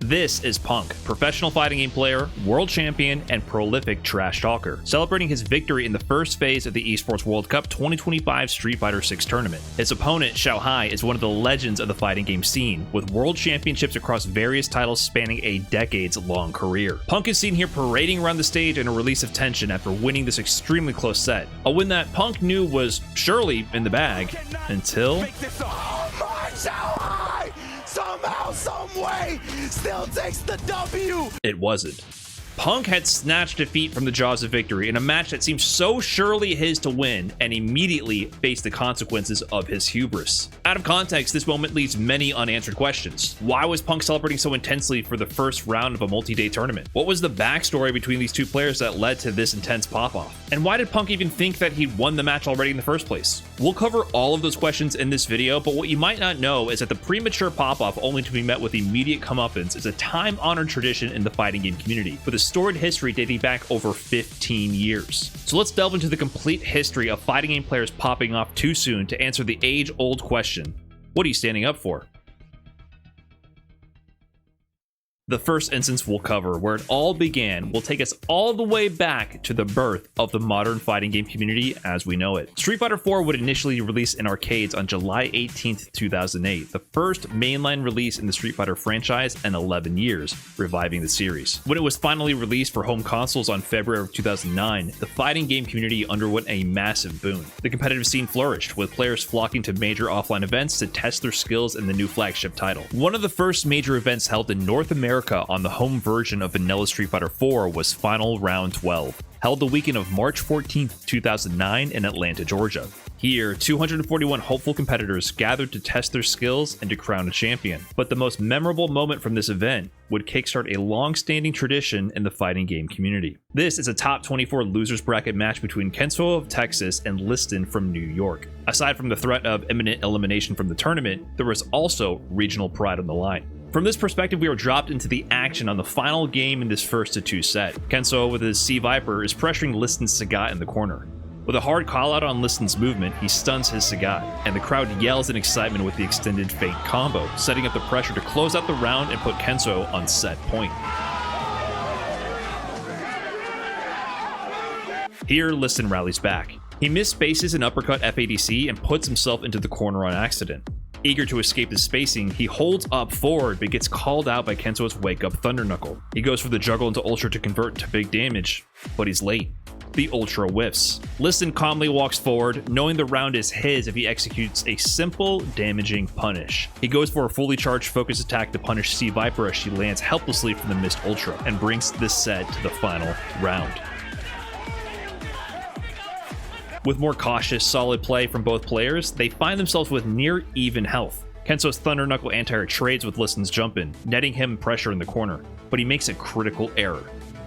This is Punk, professional fighting game player, world champion, and prolific trash talker, celebrating his victory in the first phase of the Esports World Cup 2025 Street Fighter 6 tournament. His opponent, Xiaohai, is one of the legends of the fighting game scene, with world championships across various titles spanning a decades-long career. Punk is seen here parading around the stage in a release of tension after winning this extremely close set, a win that Punk knew was surely in the bag, until... Somehow, someway, still takes the W. It wasn't. Punk had snatched defeat from the jaws of victory in a match that seemed so surely his to win, and immediately faced the consequences of his hubris. Out of context, this moment leaves many unanswered questions. Why was Punk celebrating so intensely for the first round of a multi-day tournament? What was the backstory between these two players that led to this intense pop-off? And why did Punk even think that he'd won the match already in the first place? We'll cover all of those questions in this video, but what you might not know is that the premature pop-off only to be met with immediate comeuppance is a time-honored tradition in the fighting game community, with a storied history dating back over 15 years. So let's delve into the complete history of fighting game players popping off too soon to answer the age-old question, what are you standing up for? The first instance we'll cover, where it all began, will take us all the way back to the birth of the modern fighting game community as we know it. Street Fighter 4 would initially release in arcades on July 18th, 2008, the first mainline release in the Street Fighter franchise in 11 years, reviving the series. When it was finally released for home consoles on February of 2009, the fighting game community underwent a massive boom. The competitive scene flourished, with players flocking to major offline events to test their skills in the new flagship title. One of the first major events held in North America on the home version of vanilla Street Fighter 4 was Final Round 12, held the weekend of March 14th, 2009 in Atlanta, Georgia. Here, 241 hopeful competitors gathered to test their skills and to crown a champion. But the most memorable moment from this event would kickstart a long-standing tradition in the fighting game community. This is a top 24 losers bracket match between Kensou of Texas and Liston from New York. Aside from the threat of imminent elimination from the tournament, there was also regional pride on the line. From this perspective, we are dropped into the action on the final game in this first of two set. Kensou, with his Sea Viper, is pressuring Liston's Sagat in the corner. With a hard call-out on Liston's movement, he stuns his Sagat, and the crowd yells in excitement with the extended feint combo, setting up the pressure to close out the round and put Kensou on set point. Here, Liston rallies back. He misspaces an uppercut FADC and puts himself into the corner on accident. Eager to escape his spacing, he holds up forward but gets called out by Kensou's wake-up Thunder Knuckle. He goes for the juggle into Ultra to convert to big damage, but he's late. The Ultra whiffs. Liston calmly walks forward, knowing the round is his if he executes a simple, damaging punish. He goes for a fully charged focus attack to punish Sea Viper as she lands helplessly from the missed Ultra, and brings this set to the final round. With more cautious, solid play from both players, they find themselves with near even health. Kensou's Thunder Knuckle anti-air trades with Liston's jump-in, netting him pressure in the corner, but he makes a critical error.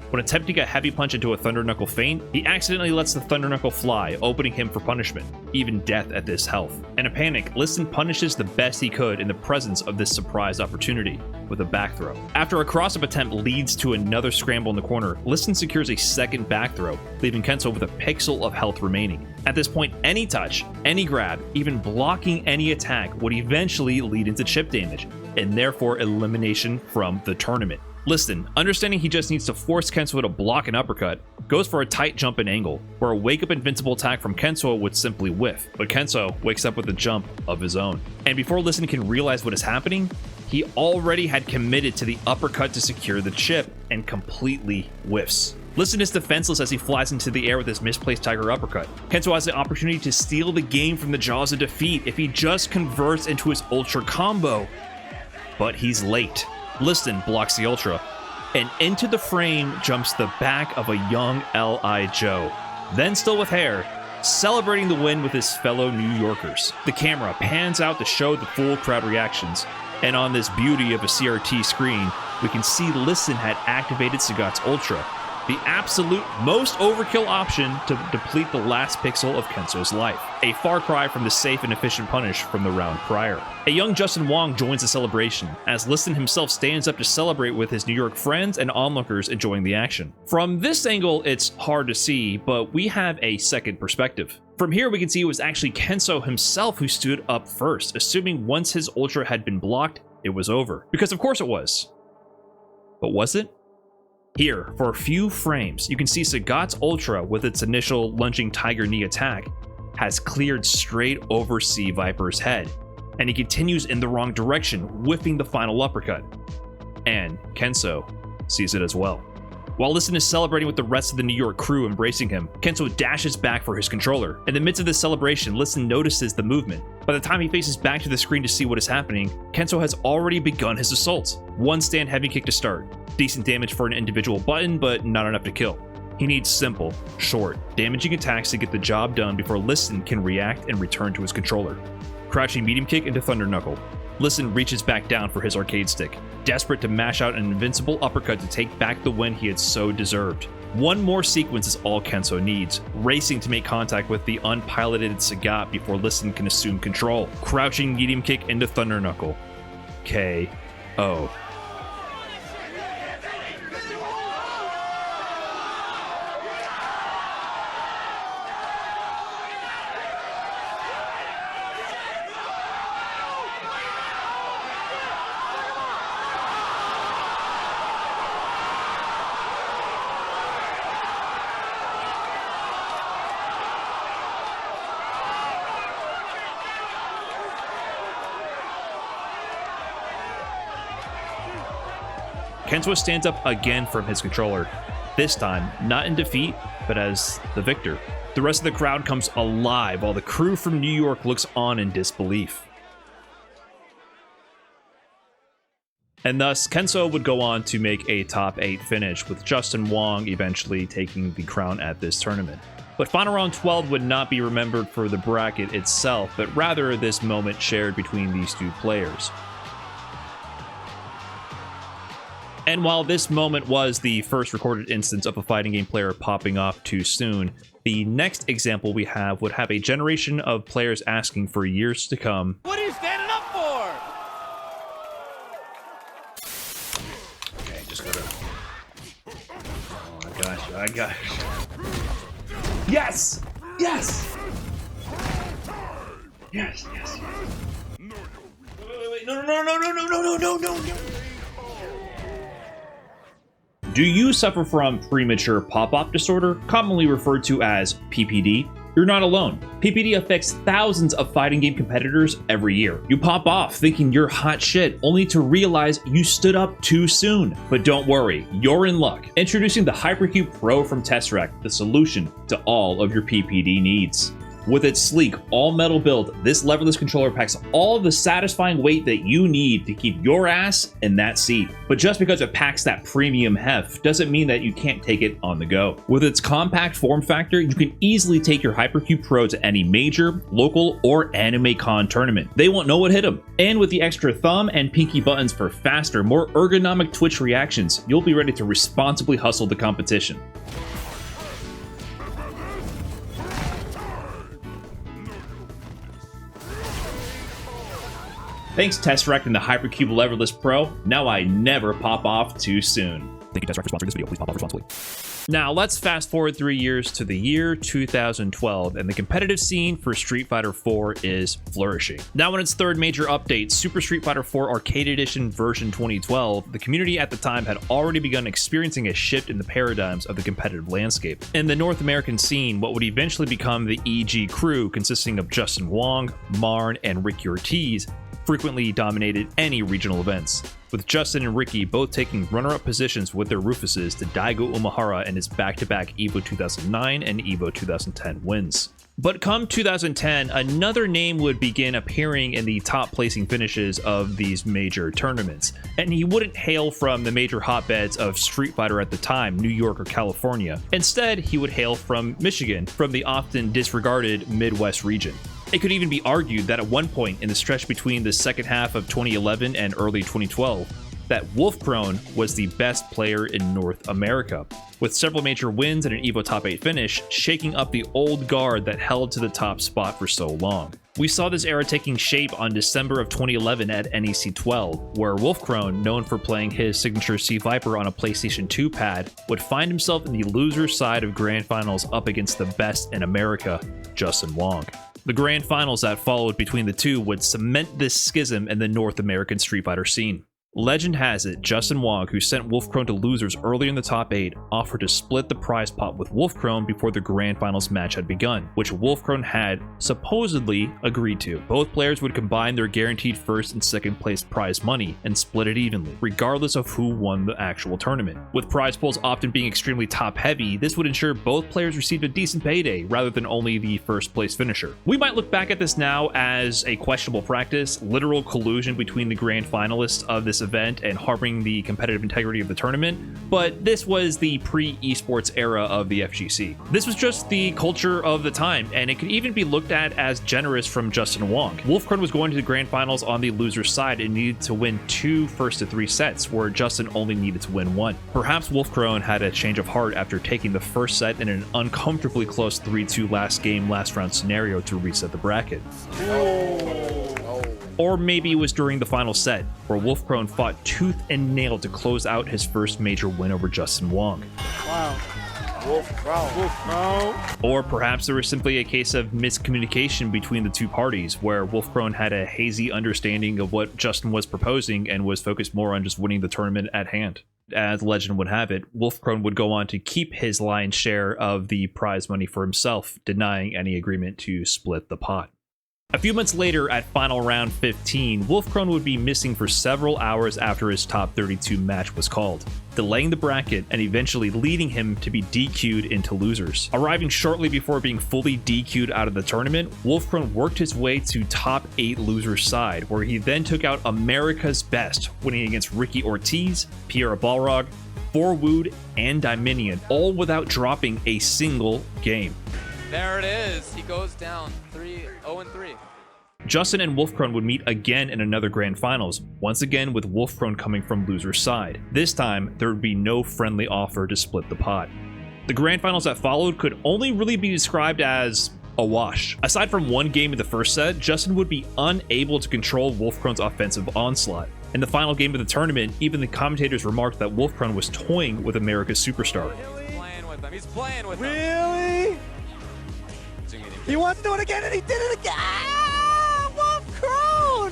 When attempting a heavy punch into a Thunder Knuckle feint, he accidentally lets the Thunder Knuckle fly, opening him for punishment, even death at this health. In a panic, Liston punishes the best he could in the presence of this surprise opportunity, with a back throw. After a cross-up attempt leads to another scramble in the corner, Liston secures a second back throw, leaving Kensou with a pixel of health remaining. At this point, any touch, any grab, even blocking any attack would eventually lead into chip damage, and therefore elimination from the tournament. Liston, understanding he just needs to force Kensou to block an uppercut, goes for a tight jump and angle, where a wake-up invincible attack from Kensou would simply whiff, but Kensou wakes up with a jump of his own. And before Liston can realize what is happening, he already had committed to the uppercut to secure the chip, and completely whiffs. Liston is defenseless as he flies into the air with his misplaced Tiger uppercut. Kensou has the opportunity to steal the game from the jaws of defeat if he just converts into his Ultra combo, but he's late. Liston blocks the Ultra, and into the frame jumps the back of a young L.I. Joe, then still with hair, celebrating the win with his fellow New Yorkers. The camera pans out to show the full crowd reactions, and on this beauty of a CRT screen, we can see Liston had activated Sagat's Ultra, the absolute most overkill option to deplete the last pixel of Kensou's life. A far cry from the safe and efficient punish from the round prior. A young Justin Wong joins the celebration, as Liston himself stands up to celebrate with his New York friends and onlookers enjoying the action. From this angle, it's hard to see, but we have a second perspective. From here, we can see it was actually Kensou himself who stood up first, assuming once his Ultra had been blocked, it was over. Because of course it was. But was it? Here, for a few frames, you can see Sagat's Ultra with its initial lunging Tiger Knee attack has cleared straight over Sea Viper's head, and he continues in the wrong direction, whiffing the final uppercut. And Kensou sees it as well. While Liston is celebrating with the rest of the New York crew embracing him, Kensou dashes back for his controller. In the midst of this celebration, Liston notices the movement. By the time he faces back to the screen to see what is happening, Kensou has already begun his assault. One stand heavy kick to start. Decent damage for an individual button, but not enough to kill. He needs simple, short, damaging attacks to get the job done before Liston can react and return to his controller. Crouching medium kick into Thunder Knuckle. Liston reaches back down for his arcade stick, desperate to mash out an invincible uppercut to take back the win he had so deserved. One more sequence is all Kensou needs, racing to make contact with the unpiloted Sagat before Liston can assume control. Crouching medium kick into Thunder Knuckle. KO. Kensou stands up again from his controller, this time not in defeat, but as the victor. The rest of the crowd comes alive while the crew from New York looks on in disbelief. And thus, Kensou would go on to make a top 8 finish, with Justin Wong eventually taking the crown at this tournament. But Final Round 12 would not be remembered for the bracket itself, but rather this moment shared between these two players. And while this moment was the first recorded instance of a fighting game player popping off too soon, the next example we have would have a generation of players asking for years to come. What are you standing up for? Okay, just gotta... Oh, I got you. Yes! Yes! Yes, yes. Wait, no. Do you suffer from premature pop-off disorder, commonly referred to as PPD? You're not alone. PPD affects thousands of fighting game competitors every year. You pop off thinking you're hot shit, only to realize you stood up too soon. But don't worry, you're in luck. Introducing the Hypercube Pro from Tesseract, the solution to all of your PPD needs. With its sleek, all-metal build, this leverless controller packs all the satisfying weight that you need to keep your ass in that seat. But just because it packs that premium heft doesn't mean that you can't take it on the go. With its compact form factor, you can easily take your Hypercube Pro to any major, local, or anime con tournament. They won't know what hit them. And with the extra thumb and pinky buttons for faster, more ergonomic twitch reactions, you'll be ready to responsibly hustle the competition. Thanks Tesseract and the Hypercube Leverless Pro, now I never pop off too soon. Thank you Tesseract for sponsoring this video, please pop off responsibly. Now let's fast forward 3 years to the year 2012, and the competitive scene for Street Fighter 4 is flourishing. Now in its third major update, Super Street Fighter 4 Arcade Edition version 2012, the community at the time had already begun experiencing a shift in the paradigms of the competitive landscape. In the North American scene, what would eventually become the EG crew, consisting of Justin Wong, Marn, and Ricki Ortiz, frequently dominated any regional events, with Justin and Ricki both taking runner-up positions with their Rufuses to Daigo Umehara in his back-to-back EVO 2009 and EVO 2010 wins. But come 2010, another name would begin appearing in the top placing finishes of these major tournaments, and he wouldn't hail from the major hotbeds of Street Fighter at the time, New York or California. Instead, he would hail from Michigan, from the often disregarded Midwest region. It could even be argued that at one point in the stretch between the second half of 2011 and early 2012, that Wolfkrone was the best player in North America, with several major wins and an EVO Top 8 finish, shaking up the old guard that held to the top spot for so long. We saw this era taking shape on December of 2011 at NEC 12, where Wolfkrone, known for playing his signature Sea Viper on a PlayStation 2 pad, would find himself in the loser's side of Grand Finals up against the best in America, Justin Wong. The Grand Finals that followed between the two would cement this schism in the North American Street Fighter scene. Legend has it, Justin Wong, who sent Wolfkrone to losers earlier in the top 8, offered to split the prize pot with Wolfkrone before the grand finals match had begun, which Wolfkrone had supposedly agreed to. Both players would combine their guaranteed first and second place prize money and split it evenly, regardless of who won the actual tournament. With prize pools often being extremely top heavy, this would ensure both players received a decent payday rather than only the first place finisher. We might look back at this now as a questionable practice, literal collusion between the grand finalists of this event and harming the competitive integrity of the tournament, but this was the pre-esports era of the FGC. This was just the culture of the time, and it could even be looked at as generous from Justin Wong. Wolfkrone was going to the grand finals on the loser's side and needed to win 2 first to 3 sets, where Justin only needed to win 1. Perhaps Wolfkrone had a change of heart after taking the first set in an uncomfortably close 3-2 last round scenario to reset the bracket. Or maybe it was during the final set, where Wolfkrone fought tooth and nail to close out his first major win over Justin Wong. Wow. Wolfkrone. Or perhaps there was simply a case of miscommunication between the two parties, where Wolfkrone had a hazy understanding of what Justin was proposing and was focused more on just winning the tournament at hand. As legend would have it, Wolfkrone would go on to keep his lion's share of the prize money for himself, denying any agreement to split the pot. A few months later, at final round 15, Wolfkrone would be missing for several hours after his top 32 match was called, delaying the bracket and eventually leading him to be DQ'd into losers. Arriving shortly before being fully DQ'd out of the tournament, Wolfkrone worked his way to top 8 losers side, where he then took out America's best, winning against Ricki Ortiz, Pierre Balrog, Forwood, and Dominion, all without dropping a single game. There it is. He goes down 0-3. Justin and Wolfkrone would meet again in another grand finals, once again with Wolfkrone coming from loser's side. This time, there would be no friendly offer to split the pot. The grand finals that followed could only really be described as a wash. Aside from one game in the first set, Justin would be unable to control Wolfkrone's offensive onslaught. In the final game of the tournament, even the commentators remarked that Wolfkrone was toying with America's superstar. He's playing with him. Really? He wants to do it again, and he did it again. Ah, Wolfkrone!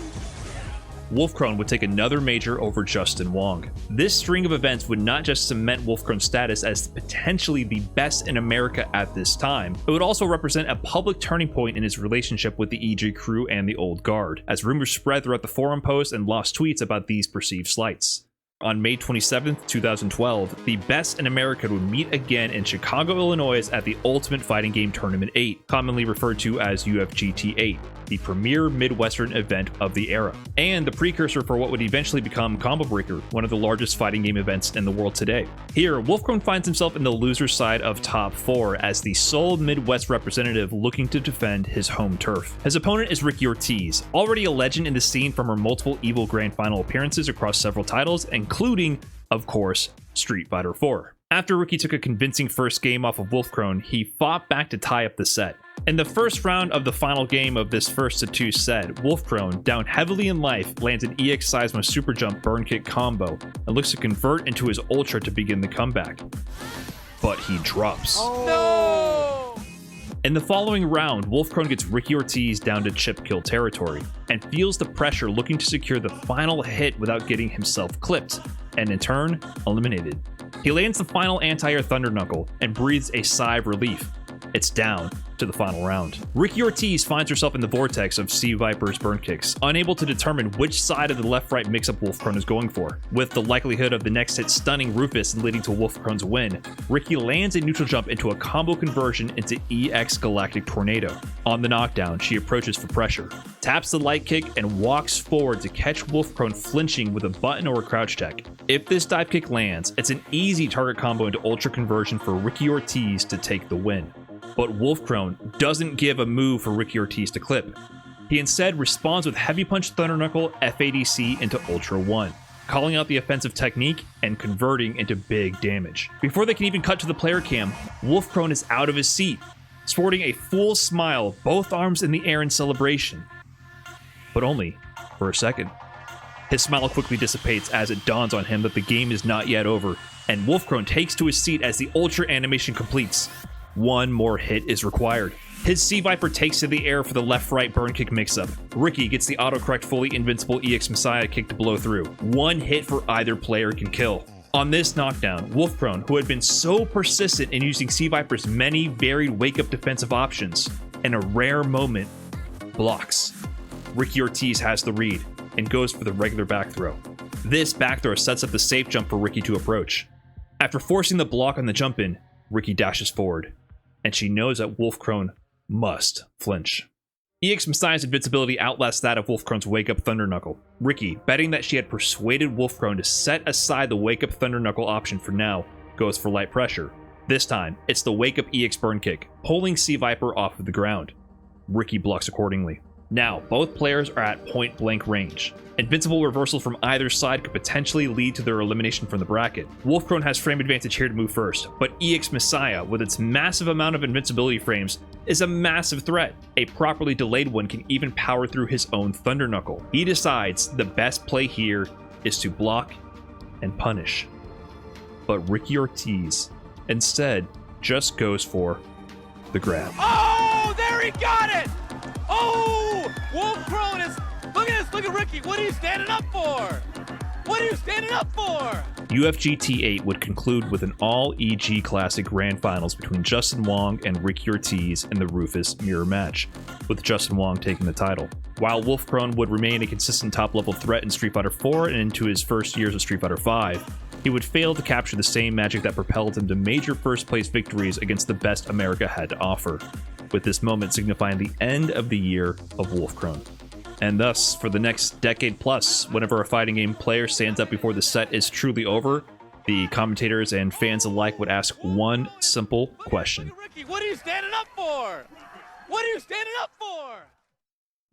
Wolfkrone would take another major over Justin Wong. This string of events would not just cement Wolfkrone's status as potentially the best in America at this time, it would also represent a public turning point in his relationship with the EJ crew and the old guard, as rumors spread throughout the forum posts and lost tweets about these perceived slights. On May 27, 2012, the best in America would meet again in Chicago, Illinois at the Ultimate Fighting Game Tournament 8, commonly referred to as UFGT 8, the premier Midwestern event of the era, and the precursor for what would eventually become Combo Breaker, one of the largest fighting game events in the world today. Here, Wolfkrone finds himself in the loser side of top 4 as the sole Midwest representative looking to defend his home turf. His opponent is Ricki Ortiz, already a legend in the scene from her multiple EVIL Grand Final appearances across several titles, including, of course, Street Fighter 4. After Ricki took a convincing first game off of Wolfkrone, he fought back to tie up the set. In the first round of the final game of this 1-2 set, Wolfkrone, down heavily in life, lands an EX Seismo super jump burn kick combo and looks to convert into his ultra to begin the comeback. But he drops. No! In the following round, Wolfkrone gets Ricki Ortiz down to chip kill territory and feels the pressure looking to secure the final hit without getting himself clipped, and in turn, eliminated. He lands the final anti-air Thunder Knuckle and breathes a sigh of relief. It's down to the final round. Ricki Ortiz finds herself in the vortex of Sea Viper's burn kicks, unable to determine which side of the left-right mix-up Wolfkrone is going for. With the likelihood of the next hit stunning Rufus and leading to Wolfkrone's win, Ricki lands a neutral jump into a combo conversion into EX Galactic Tornado. On the knockdown, she approaches for pressure, taps the light kick, and walks forward to catch Wolfkrone flinching with a button or a crouch check. If this dive kick lands, it's an easy target combo into ultra conversion for Ricki Ortiz to take the win. But Wolfkrone doesn't give a move for Ricki Ortiz to clip. He instead responds with Heavy Punch Thunder Knuckle FADC into Ultra 1, calling out the offensive technique and converting into big damage. Before they can even cut to the player cam, Wolfkrone is out of his seat, sporting a full smile, both arms in the air in celebration. But only for a second. His smile quickly dissipates as it dawns on him that the game is not yet over, and Wolfkrone takes to his seat as the Ultra animation completes. One more hit is required. His Sea Viper takes to the air for the left-right burn kick mix-up. Ricki gets the autocorrect fully invincible EX Messiah kick to blow through. One hit for either player can kill. On this knockdown, Wolfkrone, who had been so persistent in using Sea Viper's many varied wake-up defensive options, in a rare moment, blocks. Ricki Ortiz has the read and goes for the regular back throw. This back throw sets up the safe jump for Ricki to approach. After forcing the block on the jump in, Ricki dashes forward, and she knows that Wolfkrone must flinch. EX Messiah's invincibility outlasts that of Wolfkrone's Wake Up Thunder Knuckle. Ricki, betting that she had persuaded Wolfkrone to set aside the Wake Up Thunder Knuckle option for now, goes for light pressure. This time, it's the Wake Up EX Burn Kick, pulling Sea Viper off of the ground. Ricki blocks accordingly. Now, both players are at point blank range. Invincible reversals from either side could potentially lead to their elimination from the bracket. Wolfkrone has frame advantage here to move first, but EX Messiah, with its massive amount of invincibility frames, is a massive threat. A properly delayed one can even power through his own Thunder Knuckle. He decides the best play here is to block and punish. But Ricki Ortiz instead just goes for the grab. Oh, there he got it! Oh, Wolfkrone is, look at this, look at Ricki, what are you standing up for? What are you standing up for? UFG T8 would conclude with an all-EG Classic Grand Finals between Justin Wong and Ricki Ortiz in the Rufus Mirror match, with Justin Wong taking the title. While Wolfkrone would remain a consistent top-level threat in Street Fighter IV and into his first years of Street Fighter V, he would fail to capture the same magic that propelled him to major first-place victories against the best America had to offer, with this moment signifying the end of the year of Wolfkrone. And thus, for the next decade plus, whenever a fighting game player stands up before the set is truly over, the commentators and fans alike would ask one simple question. Ricki, what are you standing up for? What are you standing up for?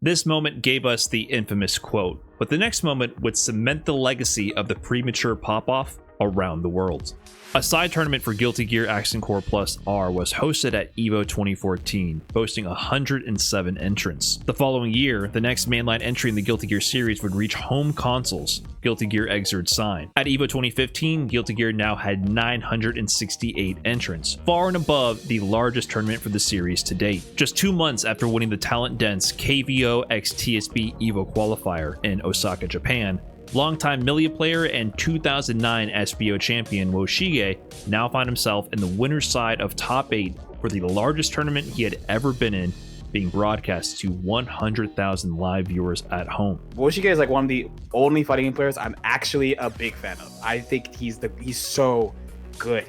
This moment gave us the infamous quote, but the next moment would cement the legacy of the premature pop-off around the world. A side tournament for Guilty Gear Accent Core Plus R was hosted at EVO 2014, boasting 107 entrants. The following year, the next mainline entry in the Guilty Gear series would reach home consoles, Guilty Gear Xrd Sign. At EVO 2015, Guilty Gear now had 968 entrants, far and above the largest tournament for the series to date. Just 2 months after winning the talent-dense KVO x TSB EVO qualifier in Osaka, Japan, longtime Milia player and 2009 SBO champion Woshige now found himself in the winner's side of top 8 for the largest tournament he had ever been in, being broadcast to 100,000 live viewers at home. Woshige is like one of the only fighting game players I'm actually a big fan of. I think he's so good.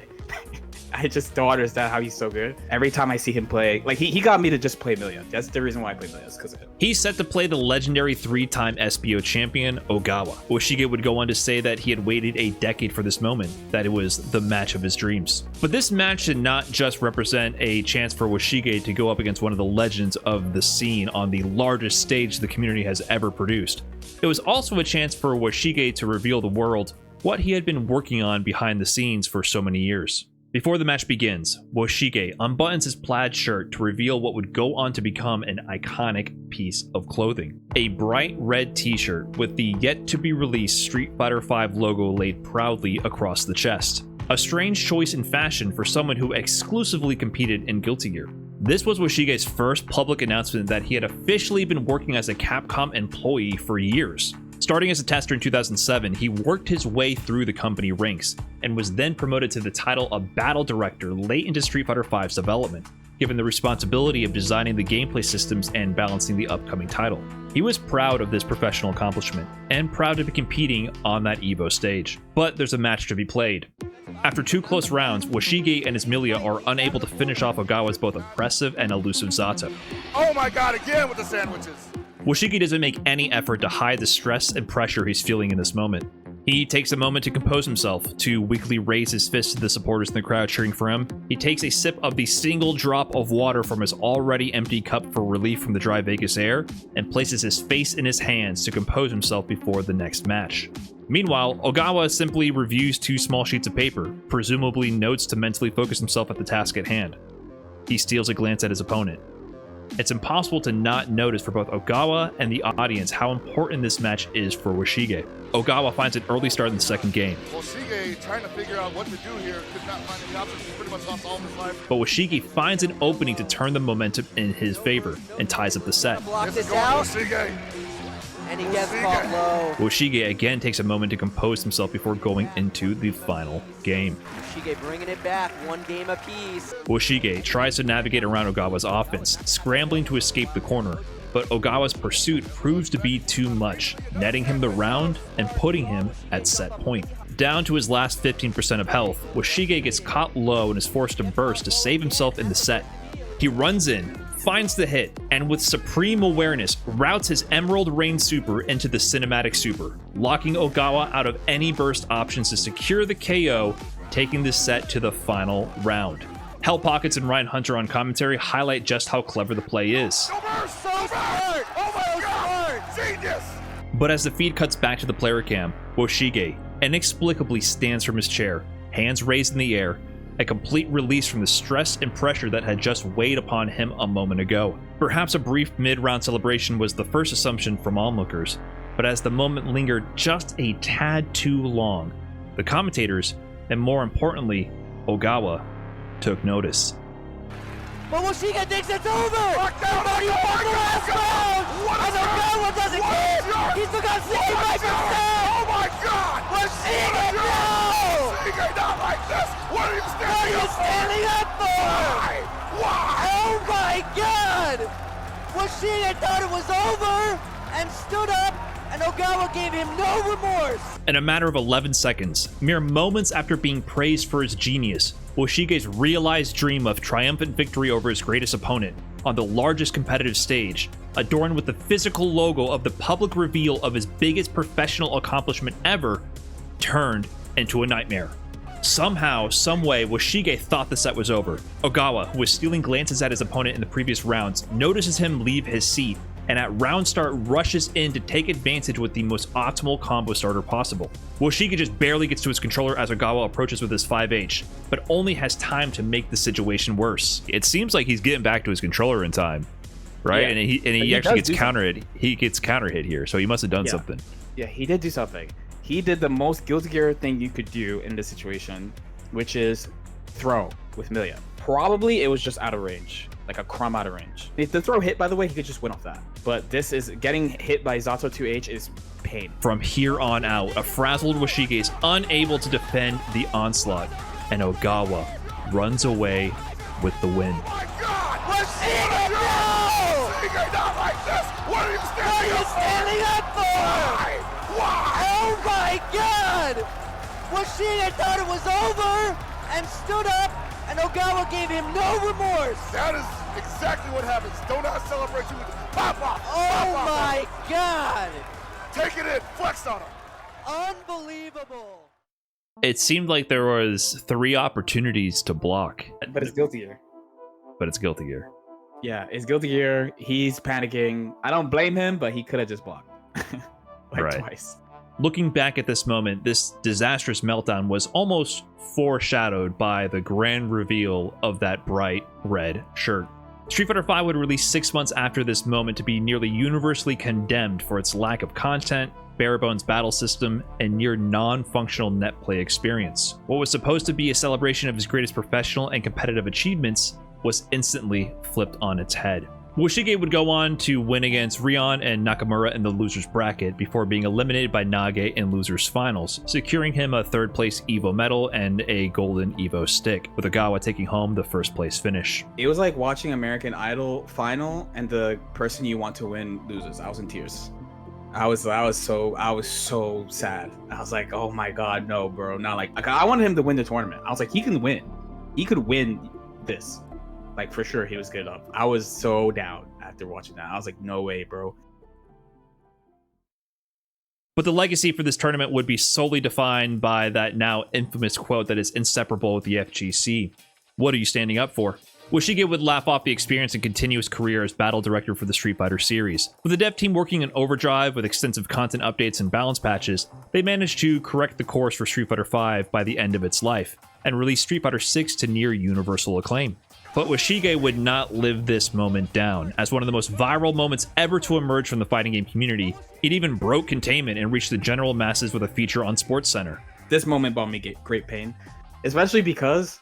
I just don't understand how he's so good. Every time I see him play, like he got me to just play Milia. That's the reason why I play Milia, is because of him. He's set to play the legendary 3-time SBO champion, Ogawa. Woshige would go on to say that he had waited a decade for this moment, that it was the match of his dreams. But this match did not just represent a chance for Woshige to go up against one of the legends of the scene on the largest stage the community has ever produced. It was also a chance for Woshige to reveal the world what he had been working on behind the scenes for so many years. Before the match begins, Woshige unbuttons his plaid shirt to reveal what would go on to become an iconic piece of clothing. A bright red t-shirt with the yet-to-be-released Street Fighter V logo laid proudly across the chest. A strange choice in fashion for someone who exclusively competed in Guilty Gear. This was Woshige's first public announcement that he had officially been working as a Capcom employee for years. Starting as a tester in 2007, he worked his way through the company ranks, and was then promoted to the title of Battle Director late into Street Fighter V's development, given the responsibility of designing the gameplay systems and balancing the upcoming title. He was proud of this professional accomplishment, and proud to be competing on that EVO stage. But there's a match to be played. After 2 close rounds, Woshige and his Milia are unable to finish off Ogawa's both impressive and elusive Zato. Oh my god, again with the sandwiches. Woshige doesn't make any effort to hide the stress and pressure he's feeling in this moment. He takes a moment to compose himself, to weakly raise his fist to the supporters in the crowd cheering for him. He takes a sip of the single drop of water from his already empty cup for relief from the dry Vegas air, and places his face in his hands to compose himself before the next match. Meanwhile, Ogawa simply reviews 2 small sheets of paper, presumably notes to mentally focus himself at the task at hand. He steals a glance at his opponent. It's impossible to not notice for both Ogawa and the audience how important this match is for Woshige. Ogawa finds an early start in the second game. Woshige trying to figure out what to do here, could not find any options, pretty much lost all of his life. But Woshige finds an opening to turn the momentum in his favor and ties up the set. Block this out, Woshige. and he gets caught low. Woshige again takes a moment to compose himself before going into the final game. Woshige bringing it back, 1 game apiece. Woshige tries to navigate around Ogawa's offense, scrambling to escape the corner, but Ogawa's pursuit proves to be too much, netting him the round and putting him at set point. Down to his last 15% of health, Woshige gets caught low and is forced to burst to save himself in the set. He runs in, finds the hit, and with supreme awareness, routes his Emerald Rain Super into the Cinematic Super, locking Ogawa out of any burst options to secure the KO, taking this set to the final round. Hell Pockets and Ryan Hunter on commentary highlight just how clever the play is. So smart! Oh my God! Genius! But as the feed cuts back to the player cam, Woshige inexplicably stands from his chair, hands raised in the air, a complete release from the stress and pressure that had just weighed upon him a moment ago. Perhaps a brief mid-round celebration was the first assumption from onlookers, but as the moment lingered just a tad too long, the commentators, and more importantly, Ogawa, took notice. But Woshige thinks it's over! Everybody won the last round! And Ogawa doesn't care! He still got 65%! Oh my God! Woshige, no! Woshige, not like this! What are you What are you standing standing up for? Why? Oh my God! Woshige thought it was over and stood up, and Ogawa gave him no remorse. In a matter of 11 seconds, mere moments after being praised for his genius, Woshige's realized dream of triumphant victory over his greatest opponent on the largest competitive stage, adorned with the physical logo of the public reveal of his biggest professional accomplishment ever, turned into a nightmare. Somehow, someway, Woshige thought the set was over. Ogawa, who was stealing glances at his opponent in the previous rounds, notices him leave his seat, and at round start rushes in to take advantage with the most optimal combo starter possible. Woshige just barely gets to his controller as Ogawa approaches with his 5H, but only has time to make the situation worse. It seems like he's getting back to his controller in time, right? Yeah. And he actually gets counter hit. He gets counter hit here, so he must have done something. Yeah, he did do something. He did the most Guilty Gear thing you could do in this situation, which is throw with Milia. Probably it was just out of range, like a crumb out of range. If the throw hit, by the way, he could just win off that. But this is getting hit by Zato 2H is pain. From here on out, a frazzled Woshige is unable to defend the onslaught, and Ogawa runs away with the win. Oh my God! Woshige, no! Woshige, not like this! What are you What are you standing standing up for? Why? Oh my God! Woshige thought it was over and stood up, and Ogawa gave him no remorse. That is exactly what happens. Don't not celebrate you with pop off. Oh my God! Take it in. Flex on him. Unbelievable. It seemed like there was 3 opportunities to block, But it's Guilty Gear. but it's Guilty Gear. Yeah, it's Guilty Gear. He's panicking. I don't blame him, but he could have just blocked. Right. Twice. Looking back at this moment, this disastrous meltdown was almost foreshadowed by the grand reveal of that bright red shirt. Street Fighter V would release 6 months after this moment to be nearly universally condemned for its lack of content, bare-bones battle system, and near non-functional net play experience. What was supposed to be a celebration of his greatest professional and competitive achievements was instantly flipped on its head. Woshige would go on to win against Rion and Nakamura in the losers bracket before being eliminated by Nage in losers finals, securing him a 3rd place Evo medal and a golden Evo stick, with Ogawa taking home the 1st place finish. It was like watching American Idol final and the person you want to win loses. I was in tears. I was so sad. I was like, oh my God, no, bro. Not like I wanted him to win the tournament. I was like, he can win. He could win this. Like, for sure, he was good up. I was so down after watching that. I was like, no way, bro. But the legacy for this tournament would be solely defined by that now infamous quote that is inseparable with the FGC. What are you standing up for? Woshige would laugh off the experience and continue his career as battle director for the Street Fighter series. With the dev team working in overdrive with extensive content updates and balance patches, they managed to correct the course for Street Fighter V by the end of its life, and release Street Fighter VI to near universal acclaim. But Woshige would not live this moment down. As one of the most viral moments ever to emerge from the fighting game community, it even broke containment and reached the general masses with a feature on SportsCenter. This moment brought me great pain, especially because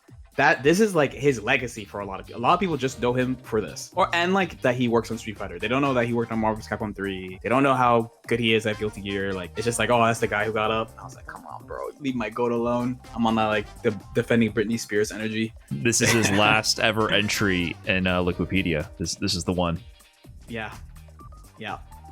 this is like his legacy for a lot of people. A lot of people just know him for this, and like that he works on Street Fighter. They don't know that he worked on Marvel vs. Capcom 3. They don't know how good he is at Guilty Gear. Like, it's just like, oh, that's the guy who got up. I was like, come on, bro, leave my goat alone. I'm on that like the defending Britney Spears energy. This is his last ever entry in Wikipedia. This is the one. Yeah.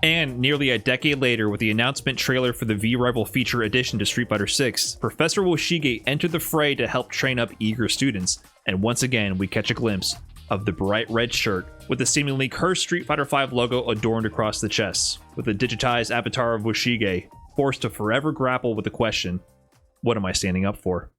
And nearly a decade later, with the announcement trailer for the V-Rival feature addition to Street Fighter 6, Professor Woshige entered the fray to help train up eager students, and once again we catch a glimpse of the bright red shirt with the seemingly cursed Street Fighter V logo adorned across the chest, with a digitized avatar of Woshige, forced to forever grapple with the question, what am I standing up for?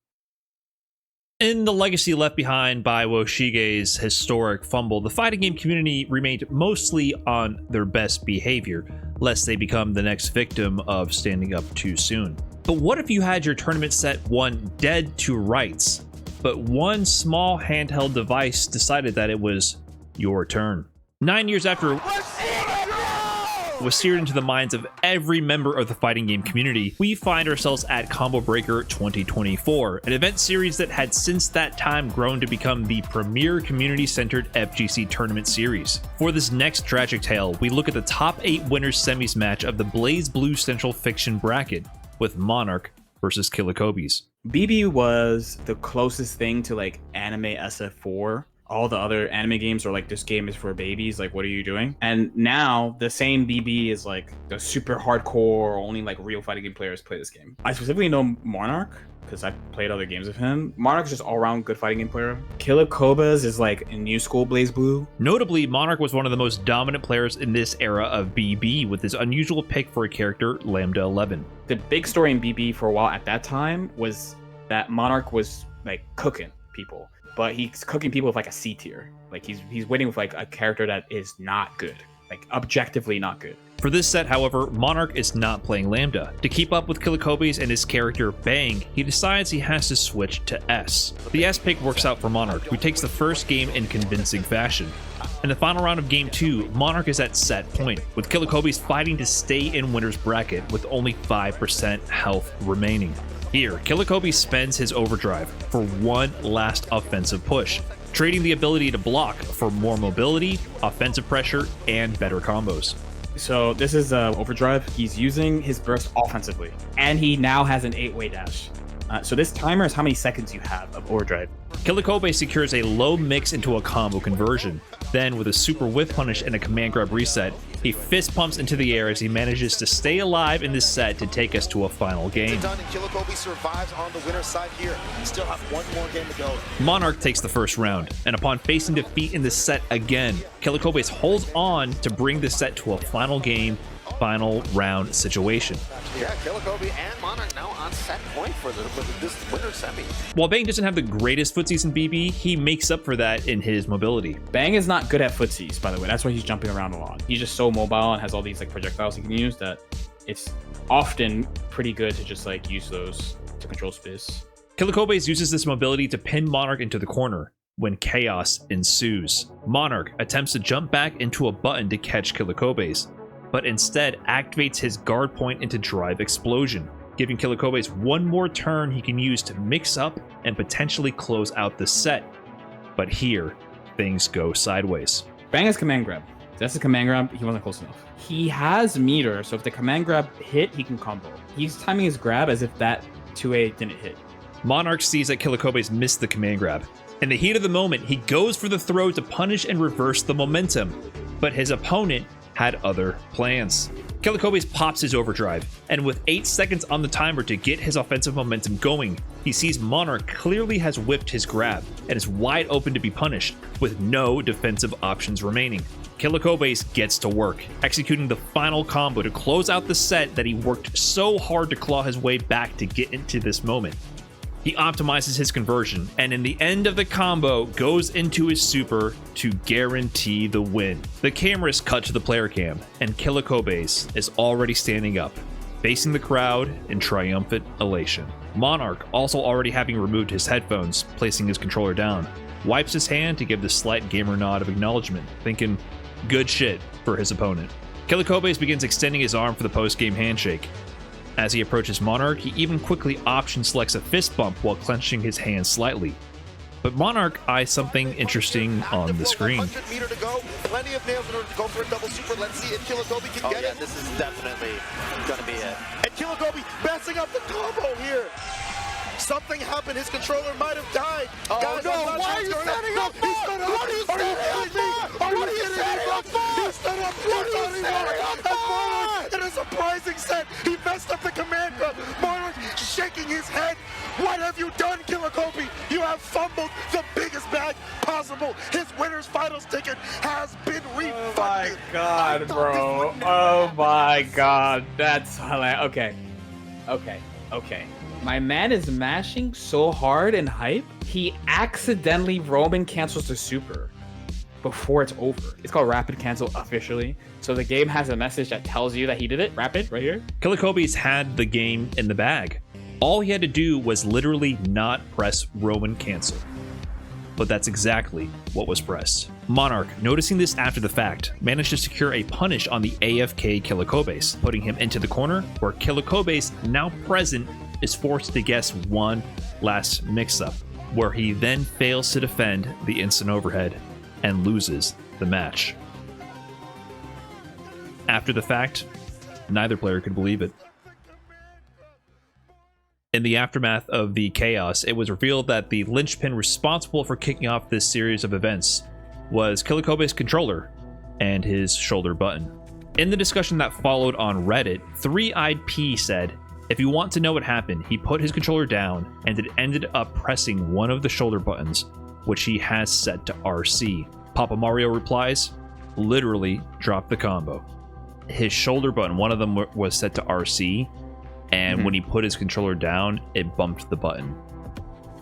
In the legacy left behind by Woshige's historic fumble, the fighting game community remained mostly on their best behavior, lest they become the next victim of standing up too soon. But what if you had your tournament set one dead to rights, but one small handheld device decided that it was your turn? 9 years after was seared into the minds of every member of the fighting game community, we find ourselves at Combo Breaker 2024, an event series that had since that time grown to become the premier community-centered FGC tournament series. For this next tragic tale, we look at the top 8 winners semis match of the Blaze Blue Central Fiction bracket, with Monarch versus Killikobes. BB was the closest thing to like anime SF4. All the other anime games are like, this game is for babies, like, what are you doing? And now the same BB is like the super hardcore, only like real fighting game players play this game. I specifically know Monarch because I've played other games of him. Monarch's just all around good fighting game player. Killikobes is like a new school Blaze Blue. Notably, Monarch was one of the most dominant players in this era of BB, with his unusual pick for a character, Lambda 11. The big story in BB for a while at that time was that Monarch was like cooking people. But he's cooking people with like a C tier. Like he's winning with like a character that is not good, like objectively not good. For this set, however, Monarch is not playing Lambda. To keep up with Killikobes and his character Bang, he decides he has to switch to S. The S pick works out for Monarch, who takes the first game in convincing fashion. In the final round of Game 2, Monarch is at set point, with Killikobes fighting to stay in winner's bracket with only 5% health remaining. Here, Killikobes spends his overdrive for one last offensive push, trading the ability to block for more mobility, offensive pressure, and better combos. So this is overdrive. He's using his burst offensively, and he now has an 8-way dash. So this timer is how many seconds you have of overdrive. Killikobes secures a low mix into a combo conversion. Then, with a super whiff punish and a command grab reset, he fist pumps into the air as he manages to stay alive in this set to take us to a final game. Killikobes survives on the winner's side here. We still have one more game to go. Monarch takes the first round, and upon facing defeat in this set again, Killikobes holds on to bring the set to a final game, final round situation. Yeah, Killikobes and Monarch now on set point for this winner's semi. While Bang doesn't have the greatest footsies in BB, he makes up for that in his mobility. Bang is not good at footsies, by the way. That's why he's jumping around a lot. He's just so mobile and has all these like projectiles he can use that it's often pretty good to just like use those to control space. Killikobes uses this mobility to pin Monarch into the corner when chaos ensues. Monarch attempts to jump back into a button to catch Killikobes, but instead activates his guard point into Drive Explosion, giving Killikobes one more turn he can use to mix up and potentially close out the set. But here, things go sideways. Bang has command grab. That's a command grab. He wasn't close enough. He has meter, so if the command grab hit, he can combo. He's timing his grab as if that 2A didn't hit. Monarch sees that Killikobes missed the command grab. In the heat of the moment, he goes for the throw to punish and reverse the momentum, but his opponent had other plans. Killikobes pops his overdrive, and with 8 seconds on the timer to get his offensive momentum going, he sees Monarch clearly has whipped his grab and is wide open to be punished, with no defensive options remaining. Killikobes gets to work, executing the final combo to close out the set that he worked so hard to claw his way back to get into this moment. He optimizes his conversion, and in the end of the combo, goes into his super to guarantee the win. The cameras cut to the player cam, and Killikobes is already standing up, facing the crowd in triumphant elation. Monarch, also already having removed his headphones, placing his controller down, wipes his hand to give the slight gamer nod of acknowledgement, thinking good shit for his opponent. Kilokobes begins extending his arm for the post-game handshake. As he approaches Monarch, he even quickly option selects a fist bump while clenching his hand slightly. But Monarch eyes something interesting on the screen. 100 meter to go. Plenty of nails in order to go for a double super. Let's see if Kilogobi can get it. This is definitely going to be it. And Kilogobi messing up the combo here. Something happened. His controller might have died. Oh, Guys, no. I'm not Why are sure you what's going standing on. up for? What are you standing up for? What are you standing up for? He stood up. What are you standing up for? In a surprising set, he messed up the command grab. Monarch shaking his head. What have you done, Kilogobi? You have fumbled the biggest bag possible. His winner's finals ticket has been refunded. Oh my god, bro. Oh my god. That's hilarious. Okay. My man is mashing so hard in hype, he accidentally Roman cancels the super before it's over. It's called rapid cancel officially. So the game has a message that tells you that he did it. Rapid, right here. Kilokobes had the game in the bag. All he had to do was literally not press Roman cancel. But that's exactly what was pressed. Monarch, noticing this after the fact, managed to secure a punish on the AFK Kilokobes, putting him into the corner, where Kilokobes, now present, is forced to guess one last mix-up, where he then fails to defend the instant overhead and loses the match. After the fact, neither player could believe it. In the aftermath of the chaos, it was revealed that the linchpin responsible for kicking off this series of events was Kilokobes' controller and his shoulder button. In the discussion that followed on Reddit, 3-Eyed P said, if you want to know what happened, he put his controller down and it ended up pressing one of the shoulder buttons, which he has set to RC. Papa Mario replies, literally dropped the combo. His shoulder button, one of them was set to RC, and when he put his controller down, it bumped the button.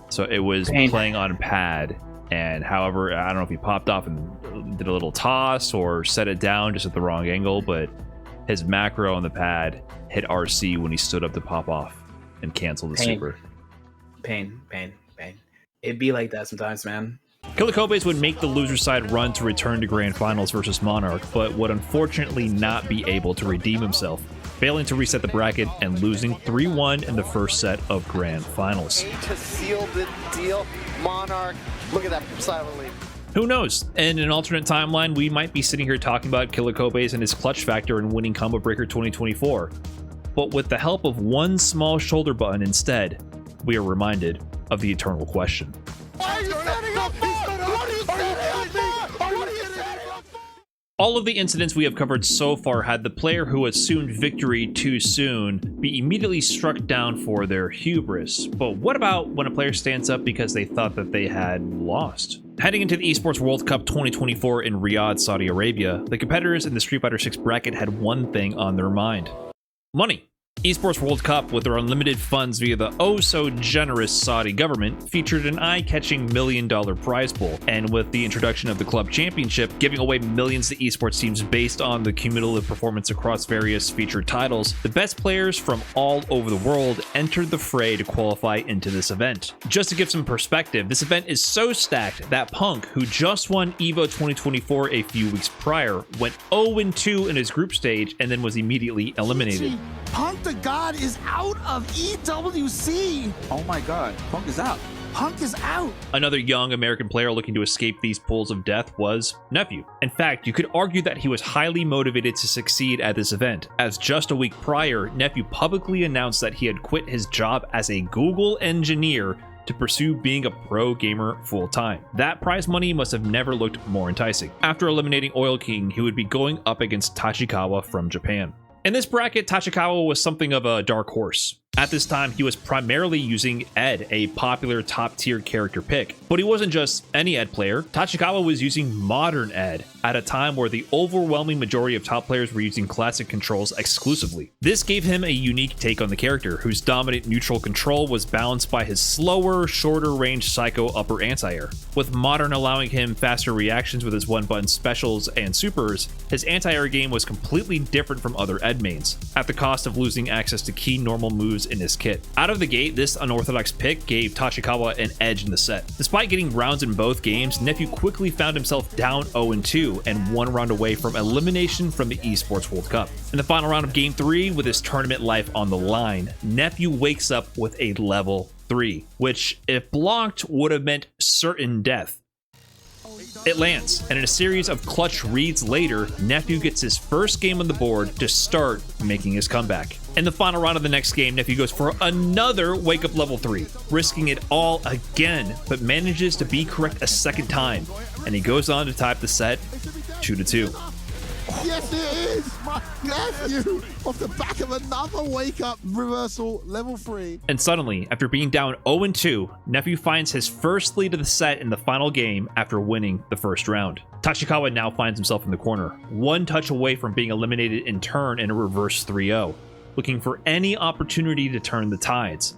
So it was playing on pad, and however, I don't know if he popped off and did a little toss or set it down just at the wrong angle, but his macro on the pad hit RC when he stood up to pop off and cancel the super. Pain. It'd be like that sometimes, man. Kilokobes would make the loser side run to return to Grand Finals versus Monarch, but would unfortunately not be able to redeem himself, failing to reset the bracket and losing 3-1 in the first set of Grand Finals. To seal the deal, Monarch. Look at that silently. Who knows? In an alternate timeline, we might be sitting here talking about Kilokobes and his clutch factor in winning Combo Breaker 2024. But with the help of one small shoulder button instead, we are reminded of the eternal question. Why are you standing up for? What are you standing up for? What are you standing up for? All of the incidents we have covered so far had the player who assumed victory too soon be immediately struck down for their hubris. But what about when a player stands up because they thought that they had lost? Heading into the Esports World Cup 2024 in Riyadh, Saudi Arabia, the competitors in the Street Fighter 6 bracket had one thing on their mind: money. Esports World Cup, with their unlimited funds via the oh-so-generous Saudi government, featured an eye-catching $1 million prize pool, and with the introduction of the Club Championship, giving away millions to esports teams based on the cumulative performance across various featured titles, the best players from all over the world entered the fray to qualify into this event. Just to give some perspective, this event is so stacked that Punk, who just won EVO 2024 a few weeks prior, went 0-2 in his group stage and then was immediately eliminated. Punk the God is out of EWC. Oh my God, Punk is out. Punk is out. Another young American player looking to escape these pools of death was Nephew. In fact, you could argue that he was highly motivated to succeed at this event, as just a week prior, Nephew publicly announced that he had quit his job as a Google engineer to pursue being a pro gamer full-time. That prize money must have never looked more enticing. After eliminating Oil King, he would be going up against Tachikawa from Japan. In this bracket, Tachikawa was something of a dark horse. At this time, he was primarily using Ed, a popular top-tier character pick. But he wasn't just any Ed player. Tachikawa was using modern Ed, at a time where the overwhelming majority of top players were using classic controls exclusively. This gave him a unique take on the character, whose dominant neutral control was balanced by his slower, shorter range psycho upper anti-air. With Modern allowing him faster reactions with his one-button specials and supers, his anti-air game was completely different from other Ed mains, at the cost of losing access to key normal moves in his kit. Out of the gate, this unorthodox pick gave Tachikawa an edge in the set. Despite getting rounds in both games, Nephew quickly found himself down 0-2 and 1 round away from elimination from the Esports World Cup. In the final round of Game 3, with his tournament life on the line, Nephew wakes up with a level 3, which, if blocked, would have meant certain death. It lands, and in a series of clutch reads later, Nephew gets his first game on the board to start making his comeback. In the final round of the next game, Nephew goes for another wake-up level 3, risking it all again, but manages to be correct a second time, and he goes on to tie up the set 2-2. Yes, it is! My nephew! Off the back of another wake-up reversal, level 3. And suddenly, after being down 0-2, Nephew finds his first lead of the set in the final game after winning the first round. Tachikawa now finds himself in the corner, one touch away from being eliminated in turn in a reverse 3-0, looking for any opportunity to turn the tides,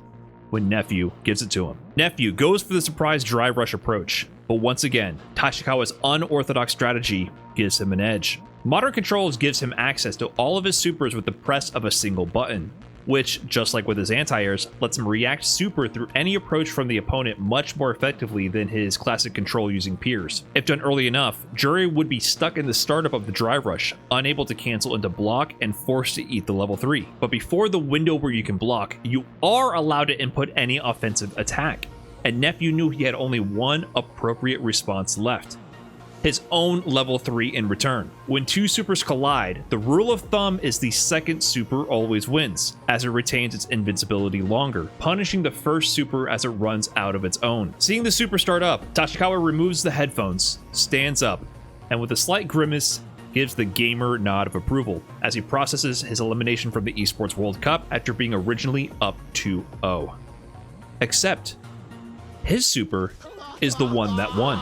when Nephew gives it to him. Nephew goes for the surprise drive rush approach, but once again, Tachikawa's unorthodox strategy gives him an edge. Modern Controls gives him access to all of his supers with the press of a single button, which, just like with his anti-airs, lets him react super through any approach from the opponent much more effectively than his classic control using peers. If done early enough, Jury would be stuck in the startup of the drive rush, unable to cancel into block and forced to eat the level 3. But before the window where you can block, you are allowed to input any offensive attack, and Nephew knew he had only one appropriate response left: his own level 3 in return. When two supers collide, the rule of thumb is the second super always wins, as it retains its invincibility longer, punishing the first super as it runs out of its own. Seeing the super start up, Tachikawa removes the headphones, stands up, and with a slight grimace, gives the gamer nod of approval as he processes his elimination from the Esports World Cup after being originally up 2-0. Except, his super is the one that won.